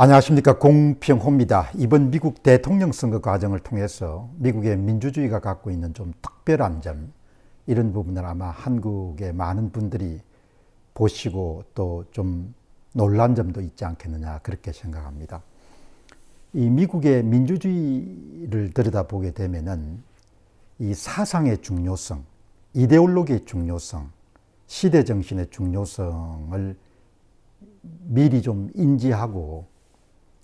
안녕하십니까, 공평호입니다. 이번 미국 대통령 선거 과정을 통해서 미국의 민주주의가 갖고 있는 좀 특별한 점, 이런 부분을 아마 한국의 많은 분들이 보시고 또 좀 놀란 점도 있지 않겠느냐, 그렇게 생각합니다. 이 미국의 민주주의를 들여다보게 되면은 이 사상의 중요성, 이데올로기의 중요성, 시대 정신의 중요성을 미리 좀 인지하고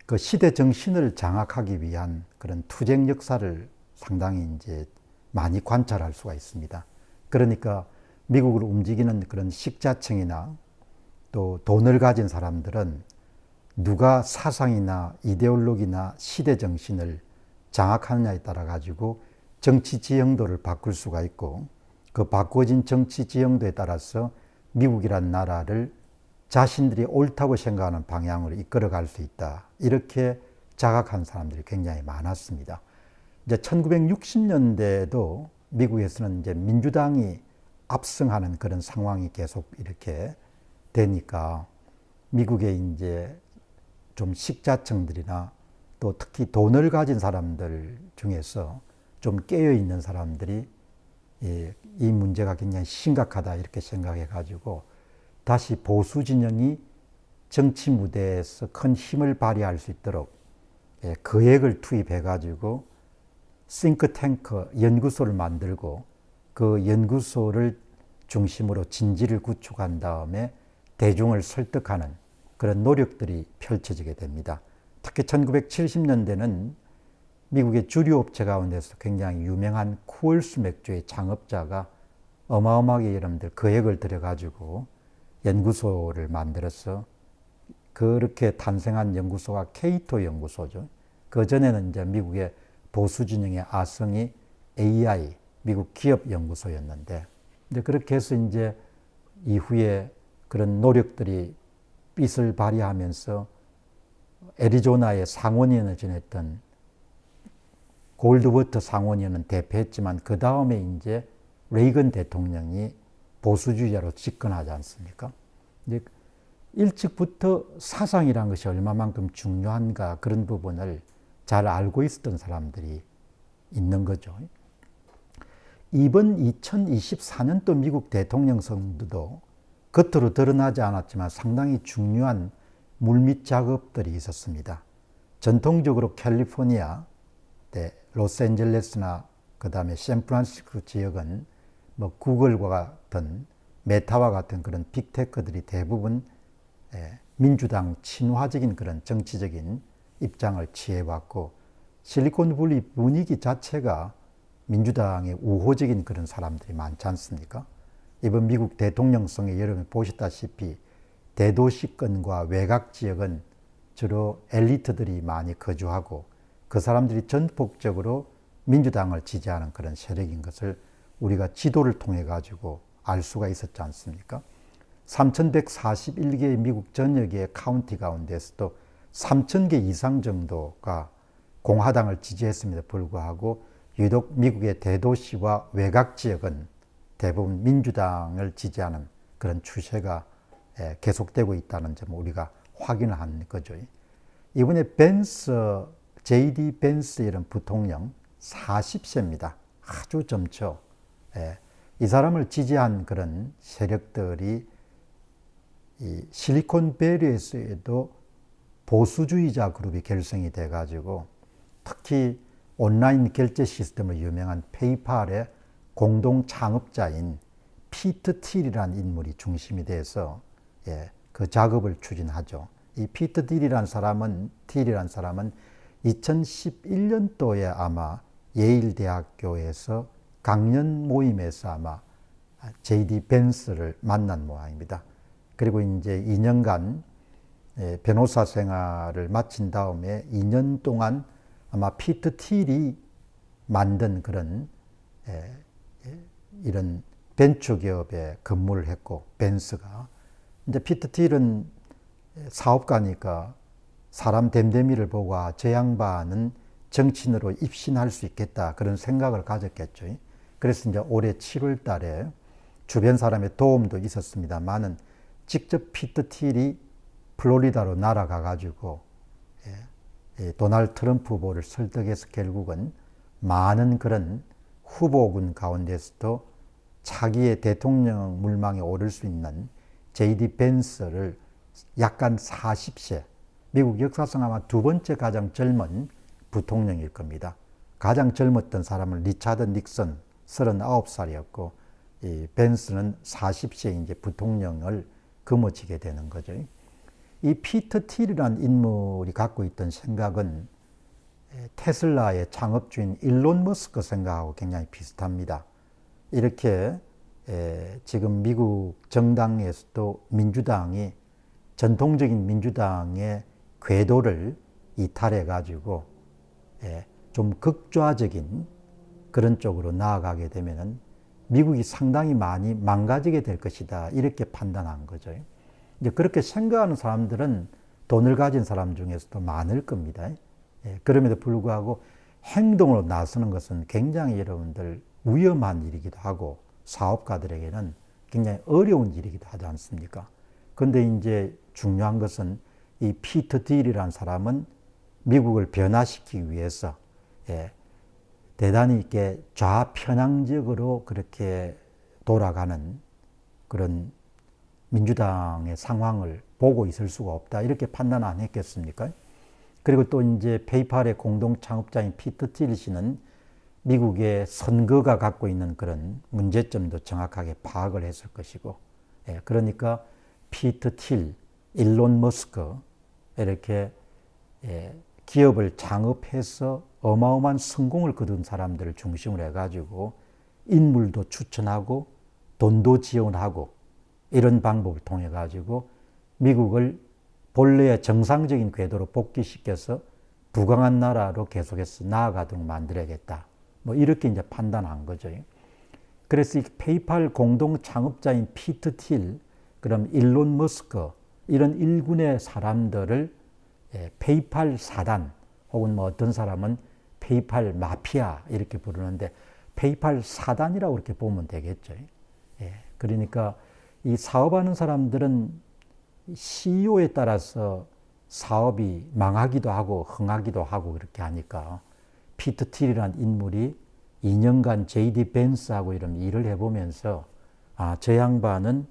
그 시대 정신을 장악하기 위한 그런 투쟁 역사를 상당히 이제 많이 관찰할 수가 있습니다. 그러니까 미국을 움직이는 그런 식자층이나 또 돈을 가진 사람들은 누가 사상이나 이데올로기나 시대 정신을 장악하느냐에 따라 가지고 정치 지형도를 바꿀 수가 있고, 그 바꿔진 정치 지형도에 따라서 미국이란 나라를 자신들이 옳다고 생각하는 방향으로 이끌어갈 수 있다, 이렇게 자각한 사람들이 굉장히 많았습니다. 이제 1960년대에도 미국에서는 이제 민주당이 압승하는 그런 상황이 계속 이렇게 되니까 미국의 이제 좀 식자층들이나 또 특히 돈을 가진 사람들 중에서 좀 깨어 있는 사람들이 이 문제가 굉장히 심각하다, 이렇게 생각해 가지고 다시 보수 진영이 정치 무대에서 큰 힘을 발휘할 수 있도록 거액을 투입해 가지고 싱크탱크 연구소를 만들고, 그 연구소를 중심으로 진지를 구축한 다음에 대중을 설득하는 그런 노력들이 펼쳐지게 됩니다. 특히 1970년대는 미국의 주류 업체 가운데서 굉장히 유명한 쿠얼스 맥주의 창업자가 어마어마하게 여러분들 거액을 들여가지고 연구소를 만들어서, 그렇게 탄생한 연구소가 케이토 연구소죠. 그 전에는 이제 미국의 보수 진영의 아성이 AI, 미국 기업 연구소였는데, 이제 그렇게 해서 이제 이후에 그런 노력들이 빛을 발휘하면서 애리조나의 상원의원을 지냈던 골드워터 상원의원은 대패했지만, 그 다음에 이제 레이건 대통령이 보수주의자로 집권하지 않습니까? 이제 일찍부터 사상이라는 것이 얼마만큼 중요한가, 그런 부분을 잘 알고 있었던 사람들이 있는 거죠. 이번 2024년도 미국 대통령 선거도 겉으로 드러나지 않았지만 상당히 중요한 물밑 작업들이 있었습니다. 전통적으로 캘리포니아, 로스앤젤레스나 그 다음에 샌프란시스코 지역은 뭐 구글과 같은, 메타와 같은 그런 빅테크들이 대부분 민주당 친화적인 그런 정치적인 입장을 취해왔고, 실리콘밸리 분위기 자체가 민주당의 우호적인 그런 사람들이 많지 않습니까? 이번 미국 대통령 선거에 여러분 보셨다시피 대도시권과 외곽 지역은 주로 엘리트들이 많이 거주하고, 그 사람들이 전폭적으로 민주당을 지지하는 그런 세력인 것을 우리가 지도를 통해 가지고 알 수가 있었지 않습니까? 3,141개의 미국 전역의 카운티 가운데서도 3,000개 이상 정도가 공화당을 지지했음에도 불구하고 유독 미국의 대도시와 외곽 지역은 대부분 민주당을 지지하는 그런 추세가 계속되고 있다는 점을 우리가 확인을 한 거죠. 이번에 JD 벤스 이런 부통령 40세입니다. 아주 젊죠. 이 사람을 지지한 그런 세력들이 이 실리콘밸리에서도 보수주의자 그룹이 결성이 돼가지고, 특히 온라인 결제 시스템으로 유명한 페이팔의 공동 창업자인 피트 틸이라는 인물이 중심이 돼서 그 작업을 추진하죠. 이 피트 틸이라는 사람은 2011년도에 아마 예일 대학교에서 강연 모임에서 아마 JD 벤스를 만난 모양입니다. 그리고 이제 2년간 변호사 생활을 마친 다음에 2년 동안 아마 피트 틸이 만든 그런 이런 벤처 기업에 근무를 했고, 벤스가 이제 피트 틸은 사업가니까 사람 댐댐이를 보고 저 양반은 정치인으로 입신할 수 있겠다, 그런 생각을 가졌겠죠. 그래서 이제 올해 7월 달에 주변 사람의 도움도 있었습니다만은 직접 피트 틸이 플로리다로 날아가 가지고 도널드 트럼프 후보를 설득해서 결국은 많은 그런 후보군 가운데서도 차기의 대통령 물망에 오를 수 있는 JD 벤스를 약간 40세, 미국 역사상 아마 두 번째 가장 젊은 부통령일 겁니다. 가장 젊었던 사람은 리차드 닉슨 39살이었고 이 벤스는 40세 이제 부통령을 거머쥐게 되는 거죠. 이 피터 틸이라는 인물이 갖고 있던 생각은 테슬라의 창업주인 일론 머스크 생각하고 굉장히 비슷합니다. 이렇게 지금 미국 정당에서도 민주당이 전통적인 민주당의 궤도를 이탈해 가지고 좀 극좌적인 그런 쪽으로 나아가게 되면은 미국이 상당히 많이 망가지게 될 것이다. 이렇게 판단한 거죠. 이제 그렇게 생각하는 사람들은 돈을 가진 사람 중에서도 많을 겁니다. 그럼에도 불구하고 행동으로 나서는 것은 굉장히 여러분들 위험한 일이기도 하고 사업가들에게는 굉장히 어려운 일이기도 하지 않습니까? 그런데 이제 중요한 것은 이 피터 딜이라는 사람은 미국을 변화시키기 위해서 대단히 이렇게 좌편향적으로 그렇게 돌아가는 그런 민주당의 상황을 보고 있을 수가 없다. 이렇게 판단 안 했겠습니까? 그리고 또 이제 페이팔의 공동 창업자인 피터 틸 씨는 미국의 선거가 갖고 있는 그런 문제점도 정확하게 파악을 했을 것이고, 그러니까 피터 틸, 일론 머스크 이렇게 기업을 창업해서 어마어마한 성공을 거둔 사람들을 중심으로 해가지고 인물도 추천하고 돈도 지원하고 이런 방법을 통해 가지고 미국을 본래의 정상적인 궤도로 복귀시켜서 부강한 나라로 계속해서 나아가도록 만들어야겠다. 뭐 이렇게 이제 판단한 거죠. 그래서 이 페이팔 공동 창업자인 피터 틸, 그럼 일론 머스크 이런 일군의 사람들을 페이팔 사단 혹은 뭐 어떤 사람은 페이팔 마피아 이렇게 부르는데 페이팔 사단이라고 이렇게 보면 되겠죠. 그러니까 이 사업하는 사람들은 CEO에 따라서 사업이 망하기도 하고 흥하기도 하고 그렇게 하니까 피터 틸이라는 인물이 2년간 JD 벤스하고 이런 일을 해보면서 저 양반은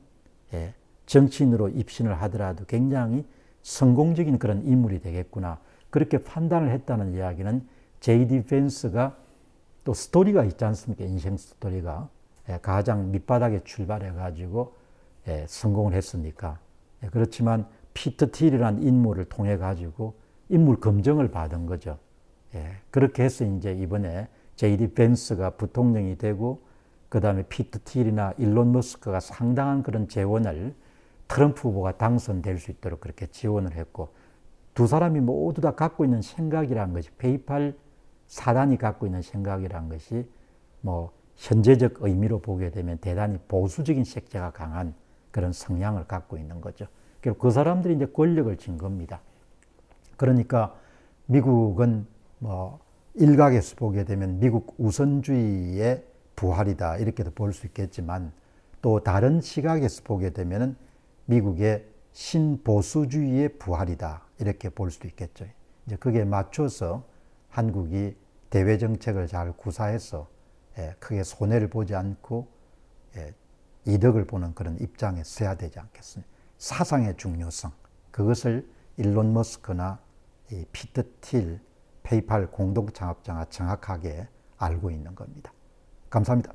정치인으로 입신을 하더라도 굉장히 성공적인 그런 인물이 되겠구나. 그렇게 판단을 했다는 이야기는 JD 벤스가 또 스토리가 있지 않습니까? 인생 스토리가. 가장 밑바닥에 출발해가지고 성공을 했으니까. 그렇지만 피터 틸이라는 인물을 통해 가지고 인물 검증을 받은 거죠. 그렇게 해서 이제 이번에 JD 벤스가 부통령이 되고 그 다음에 피터 틸이나 일론 머스크가 상당한 그런 재원을 트럼프 후보가 당선될 수 있도록 그렇게 지원을 했고 두 사람이 모두 다 갖고 있는 생각이라는 것이 페이팔 사단이 갖고 있는 생각이라는 것이 뭐 현재적 의미로 보게 되면 대단히 보수적인 색채가 강한 그런 성향을 갖고 있는 거죠. 그 사람들이 이제 권력을 쥔 겁니다. 그러니까 미국은 뭐 일각에서 보게 되면 미국 우선주의의 부활이다 이렇게도 볼 수 있겠지만 또 다른 시각에서 보게 되면 미국의 신보수주의의 부활이다 이렇게 볼 수도 있겠죠. 이제 그게 맞춰서 한국이 대외 정책을 잘 구사해서 크게 손해를 보지 않고 이득을 보는 그런 입장에 서야 되지 않겠습니까? 사상의 중요성, 그것을 일론 머스크나 이 피터 틸, 페이팔 공동 창업자가 정확하게 알고 있는 겁니다. 감사합니다.